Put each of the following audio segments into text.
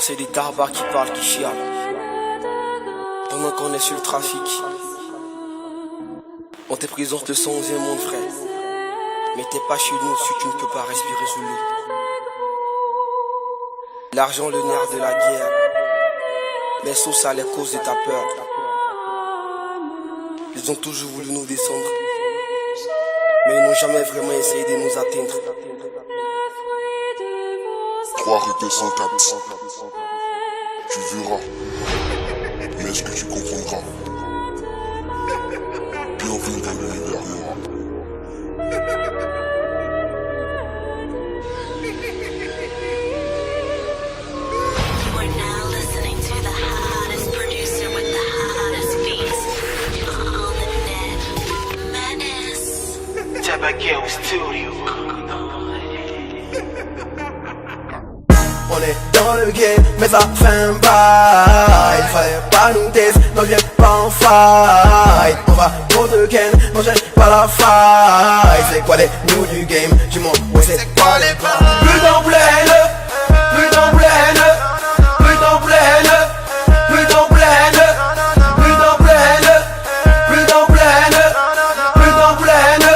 c'est des tarbacs qui parlent, qui chialent. Pendant qu'on est sur le trafic, on te présente le 111e monde, frère. Mais t'es pas chez nous si tu ne peux pas respirer sous l'eau. L'argent, le nerf de la guerre. Les sauces, ça les cause de ta peur. Ils ont toujours voulu nous descendre, mais ils n'ont jamais vraiment essayé de nous atteindre. 3 rue 204. Tu verras. Mais est-ce que tu comprendras? Bienvenue dans l'univers noir. On est dans le game, mais ça fait un bail. Il fallait pas nous tester, non viens pas en fight. On va contre Ken, non cherche pas la faille. C'est quoi les news du game? Dis-moi, ouais c'est quoi les bails? Plus d'emblème, plus d'emblème, plus d'emblème, plus d'emblème, plus d'emblème, plus d'emblème, plus d'emblème,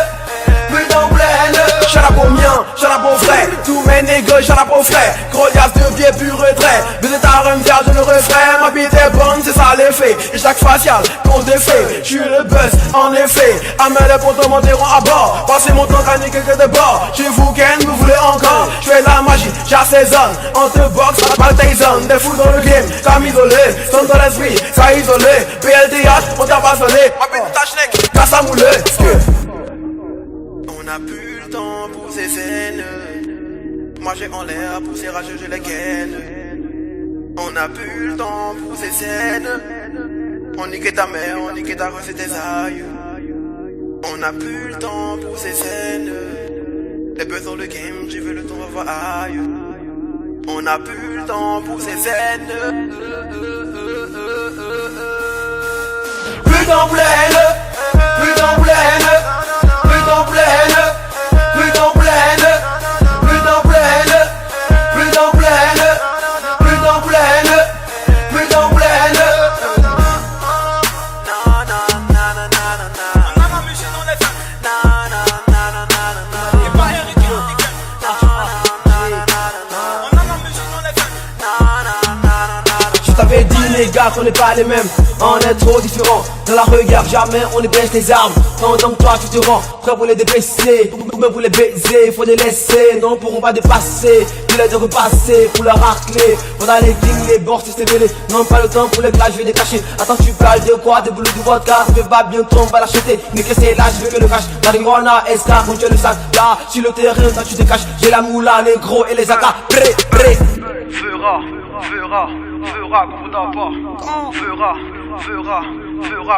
plus d'emblème. Shut up au mien, shut up au frère. Tous mes nègres, shut up au frère. Gros de pied pur retrait. Baiser ta rhum vierge je le refrain. Ma bite est bonne, c'est ça l'effet. Et chaque facial qu'on défait. J'suis le buzz, en effet. Amène les potos monteront à bord. Passez mon temps qu'à niquer que de bord. Chez vous Ken, vous voulez encore. J'fais la magie, j'assaisonne. On te boxe, mal Tyson. Des fous dans le game, ça m'isolé. Sonne dans l'esprit, ça isolé. PLTH, on t'a pas sonné. Ma bite ta schneck, casse à mouler. On a plus le temps pour ces scènes. Moi j'ai en l'air pour ces rageux, je les ken. On n'a plus le temps pour ces scènes. On nique ta mère, on nique ta gosse et tes aïeux. On n'a plus le temps pour ces scènes. Les buzz dans le game, je veux le temps revoir aïe. On n'a plus le temps pour ces scènes. Plus d'emblème, plus d'emblème, plus d'emblème, plus d'emblème. T'avais dit les gars qu'on n'est pas les mêmes, on est trop différents. Dans la regard jamais on les baisse les armes. Pendant que toi tu te rends prêt pour les débaisser, pour les baiser, faut les laisser, non pourront pas dépasser. Tu les de repasser pour la racler. Pendant les kings, les bords, c'est mêlé. Non pas le temps pour les plages, je vais les cacher. Attends tu parles de quoi? Des boulots de vodka. Je vais pas bientôt on va l'acheter. Mais que c'est là, je veux que le cash. Marijuana, escar, on tient le sac. Là, sur le terrain, toi tu te caches. J'ai la moula, les gros et les AK. Prêt. Fera comme on dort pas. Fera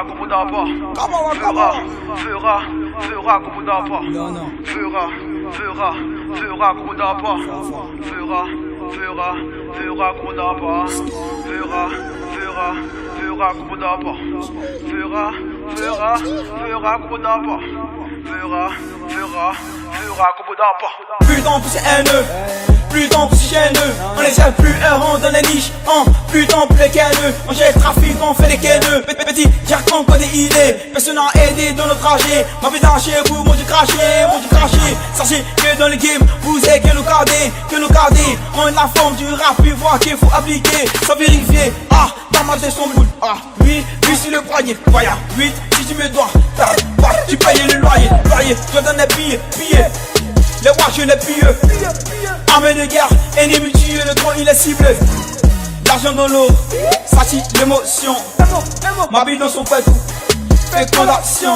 comme on dort pas. Fera comme on dort pas. Fera comme on dort pas. Fera comme on dort pas. Fera comme on dort pas. Fera comme on dort pas. Fera comme on dort pas. Plus de temps pour ces haineux, plus de temps pour ces chaîneux. On les aime plus, on dans les niches. Plus de temps pour les caineux. On gère le trafic, on fait les caineux. Petit, j'arrête qu'on des idées. Personne n'a aidé dans notre trajet. Ma vie chez vous, moi j'ai craché. Sachez que dans le game, vous êtes que nous garder. On est la forme du rap, puis voir qu'il faut appliquer. Sans vérifier, dans ma tête son boule. 8 sur le poignet, voyons 8 si tu me dois. Tu payes le loyer, je donne des billets. Les rois je les pille. Armée de guerre, ennemi tué, le tronc il est ciblé. L'argent dans l'eau, ça tire l'émotion. Ma vie dans son fait tout, fécondation.